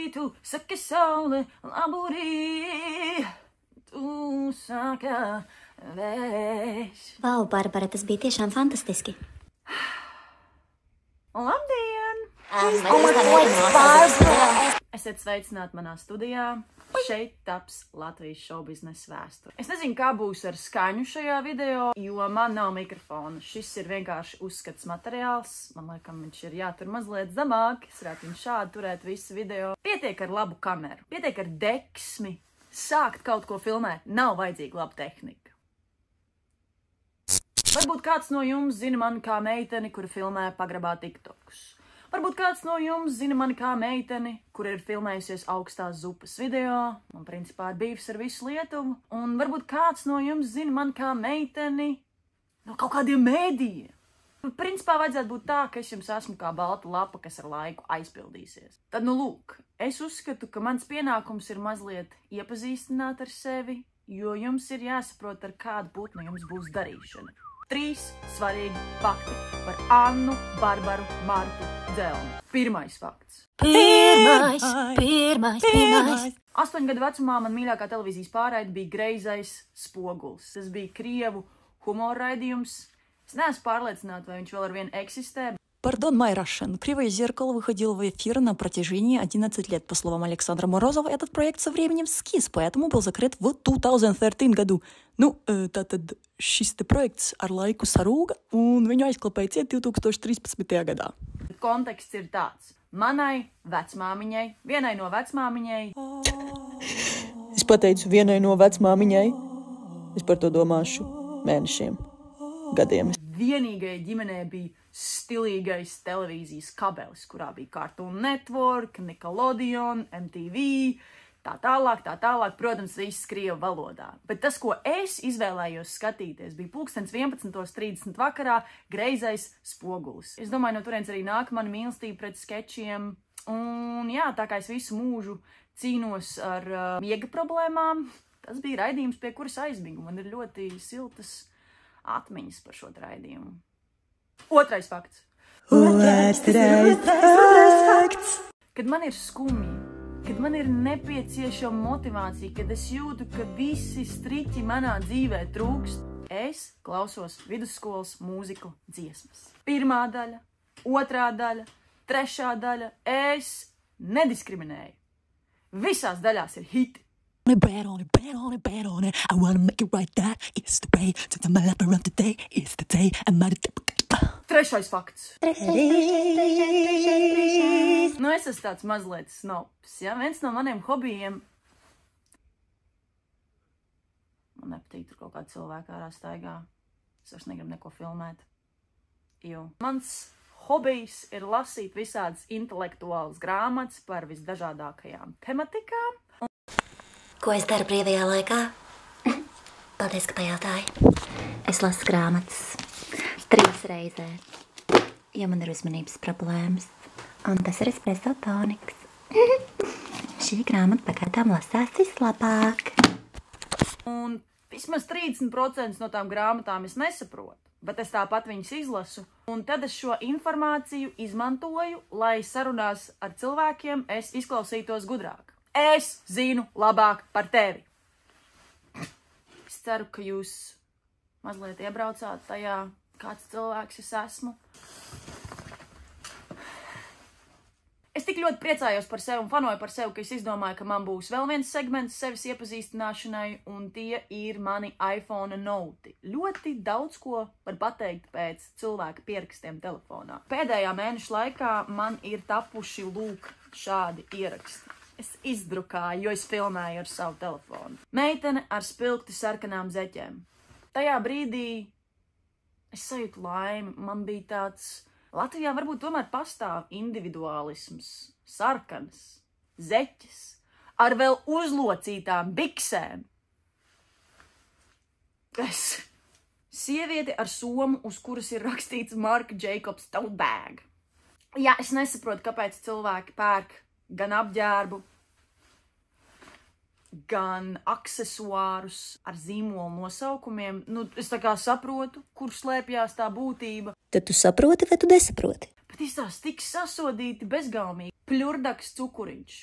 rītu, saka saule, laburī, tu saka vējš. Vau, Barbara, tas bija tiešām fantastiski. Labdien! Esiet sveicināti manā studijā. Šeit taps Latvijas šovbiznesa vēsture. Es nezinu, kā būs ar skaņu šajā video, jo man nav mikrofona. Šis ir vienkārši uzskats materiāls. Man liekas, viņš ir jātur mazliet zemāk. Es varētu viņu šādi turēt visu video. Pietiek ar labu kameru. Pietiek ar deksmi. Sākt kaut ko filmēt. Nav vajadzīga laba tehnika. Varbūt kāds no jums zina mani kā meiteni, kura filmē pagrabā tiktokus. Varbūt kāds no jums zina mani kā meiteni, kur ir filmējusies augstās zupas video. Man principā ir bijis ar visu Lietuvu. Un varbūt kāds no jums zina mani kā meiteni no kaut kādiem mēdījiem. Principā vajadzētu būt tā, ka es jums esmu kā balta lapa, kas ar laiku aizpildīsies. Tad nu lūk, es uzskatu, ka mans pienākums ir mazliet iepazīstināt ar sevi, jo jums ir jāsaprot, ar kādu putnu jums būs darīšana. 3 svarīgi fakti par Annu, Barbaru, Martu, Dzelnu. Pirmais fakts. Pirmais. 8 gadu vecumā man mīļākā televīzijas pārraide bija Greizais spogulis. Tas bija krievu humora raidījums. Es neesmu pārliecināta, vai viņš vēl ar vienu eksistē. Пардон, Майя Рашен. «Кривое зеркало» выходило в эфир на протяжении 11 лет. По словам Александра Морозова, этот проект со временем скис, поэтому был закрыт в 2013 году. Nu, tātad šis te projekts ar laiku sarūga, un viņu aizklapēja ciet 2013. gadā. Konteksts ir tāds. Manai vecmāmiņai, vienai no vecmāmiņai. Es pateicu vienai no vecmāmiņai. Es par to domāšu mēnešiem, gadiem. Vienīgai ģimenē bija stilīgais televīzijas kabelis, kurā bija Cartoon Network, Nickelodeon, MTV, tā tālāk, protams, viss krievu valodā. Bet tas, ko es izvēlējos skatīties, bija 11:30 vakarā Greizais spogulis. Es domāju, no turienes arī nāk mana mīlestība pret skečiem. Un jā, tā kā es visu mūžu cīnos ar miega problēmām, tas bija raidījums, pie kuras aizmigu. Man ir ļoti siltas atmiņas par šo raidījumu. Otrais fakts. Kad man ir skumji, kad man ir nepieciešama motivācija, kad es jūtu, ka visi striķi manā dzīvē trūkst, es klausos vidusskolas mūziku dziesmas. Pirmā daļa, otrā daļa, trešā daļa, es nediskriminēju. Visās daļās ir hiti. Bet on it. I wanna make it right, that is the way. To tell my life around today is the day. Trešais fakts. Nu, es esmu tāds mazliet snobs, ja? Viens no maniem hobijiem. Man nepatīk tur kaut kāda cilvēka ārā staigā. Es vairs negribu neko filmēt. Jo mans hobijs ir lasīt visādas intelektuālas grāmatas par visdažādākajām tematikām. Ko es daru brīvajā laikā? Paldies, ka pajautāji. Es lasu grāmatas 3 reizēs, ja man ir uzmanības problēmas. Un tas ir espresso toniks. Šī grāmata pagaidām lasās vislabāk. Un vismaz 30% no tām grāmatām es nesaprotu, bet es tāpat viņas izlasu. Un tad es šo informāciju izmantoju, lai sarunās ar cilvēkiem es izklausītos gudrāk. Es zinu labāk par tevi. Es ceru, ka jūs mazliet iebraucāt tajā, kāds cilvēks es esmu. Es tik ļoti priecājos par sevi un fanoju par sevi, ka es izdomāju, ka man būs vēl viens segments sevis iepazīstināšanai, un tie ir mani iPhone noti. Ļoti daudz ko var pateikt pēc cilvēka pierakstiem telefonā. Pēdējā mēneša laikā man ir tapuši lūk šādi ieraksti. Es izdrukāju, jo es filmēju ar savu telefonu. Meitene ar spilgti sarkanām zeķēm. Tajā brīdī es sajūtu laimi. Man bija tāds, Latvijā varbūt tomēr pastāv individuālisms, sarkanas, zeķes, ar vēl uzlocītām biksēm. Sieviete ar somu, uz kuras ir rakstīts Marc Jacobs tote bag. Jā, es nesaprotu, kāpēc cilvēki pērk gan apģērbu, gan aksesuārus ar zīmolu nosaukumiem. Nu, es tā kā saprotu, kur slēpjās tā būtība. Tad tu saproti vai tu nesaproti? Bet izstās tik sasodīti bezgaumīgi. Pļurdaks cukuriņš.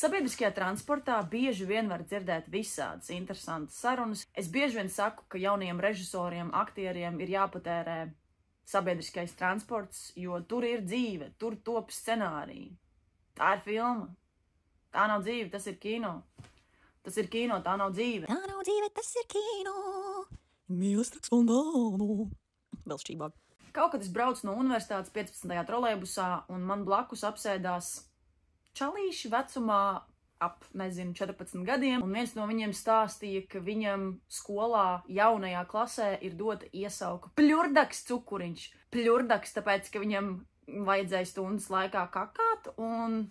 Sabiedriskajā transportā bieži vien var dzirdēt visādas interesantas sarunas. Es bieži vien saku, ka jauniem režisoriem, aktieriem ir jāpatērē sabiedriskais transports, jo tur ir dzīve, tur top scenāriji. Tā ir filma. Tā nav dzīve, tas ir kino. Tas ir kino, tā nav dzīve. Tā nav dzīve, tas ir kino. Mīlestības fondānu. Vēl šķībāk. Kaut kad es braucu no universitātes 15. trolejbusā, un man blakus apsēdās čalīši vecumā ap, 14 gadiem, un viens no viņiem stāstīja, ka viņam skolā jaunajā klasē ir dota iesauka pļurdaks cukuriņš. Pļurdaks, tāpēc, ka viņam vajadzēja stundas laikā kakāt, un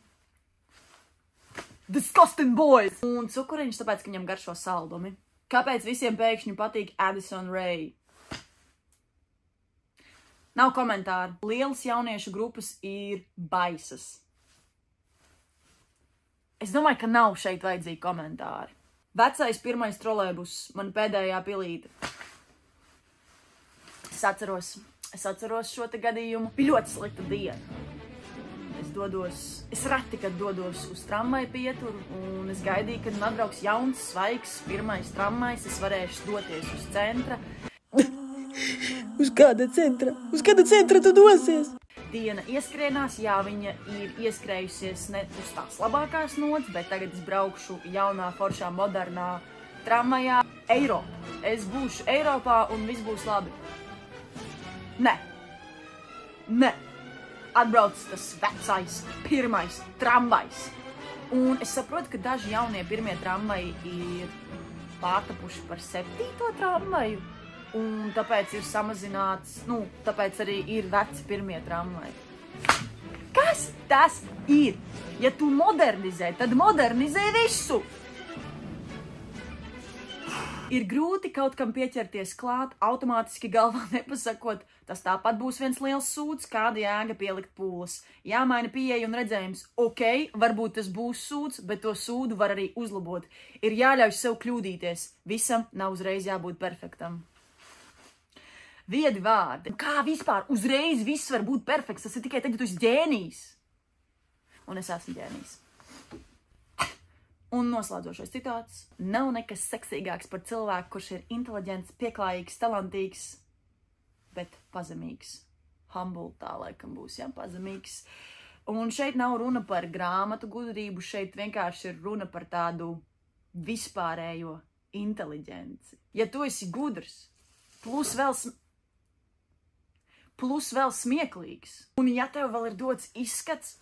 disgusting boys! Un cukuriņš, tāpēc, ka viņam garšo saldumi. Kāpēc visiem pēkšņi patīk Addison Rae? Nav komentāru. Lielas jauniešu grupas ir baisas. Es domāju, ka nav šeit vajadzīgi komentāri. Vecais pirmais trolejbus, man pēdējā pilīte. Es atceros šo te gadījumu. Bija ļoti slikta diena. Es reti, kad dodos uz tramvaju pieturu, un es gaidīju, kad man atbrauks jauns, svaigs, pirmais tramvajs, es varēšu doties uz centra. Uz kāda centra? Uz kāda centra tu dosies? Diena ieskrienās, jā, viņa ir ieskrējusies ne uz tās labākās nots, bet tagad es braukšu jaunā, foršā, modernā tramvajā Eiropā. Es būšu Eiropā un viss būs labi. Nē. Atbrauc tas vecais, pirmais tramvajs. Un es saprotu, ka daži jaunie pirmie tramvaji ir pārtapuši par 7. tramvaju. Un tāpēc ir samazināts, tāpēc arī ir veci pirmie tramvaji. Kas tas ir? Ja tu modernizē, tad modernizē visu! Ir grūti kaut kam pieķerties klāt, automātiski galvā nepasakot, tas tāpat būs viens liels sūds, kāda jēga pielikt pūles. Jāmaina pieeja un redzējums. Ok, varbūt tas būs sūds, bet to sūdu var arī uzlabot. Ir jāļauj sev kļūdīties. Visam nav uzreiz jābūt perfektam. Viedi vārdi. Kā vispār uzreiz viss var būt perfekts? Tas ir tikai tagad, ja tu esi ģēnijs. Un es esmu ģēnijs. Un noslēdzošais citāts. Nav nekas seksīgāks par cilvēku, kurš ir inteliģents, pieklājīgs, talantīgs, bet pazemīgs. Humble tā laikam būs, jā, pazemīgs. Un šeit nav runa par grāmatu gudrību, šeit vienkārši ir runa par tādu vispārējo inteliģenci. Ja tu esi gudrs, plus vēl smieklīgs. Un ja tev vēl ir dots izskats,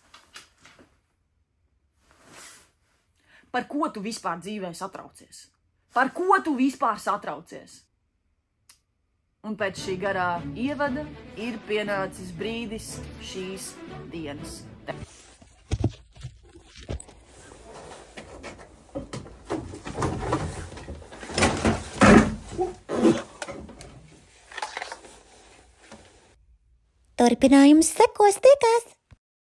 par ko tu vispār dzīvē satraucies? Par ko tu vispār satraucies? Un pēc šī garā ievada ir pienācis brīdis šīs dienas. Turpinājums sekos, tikās!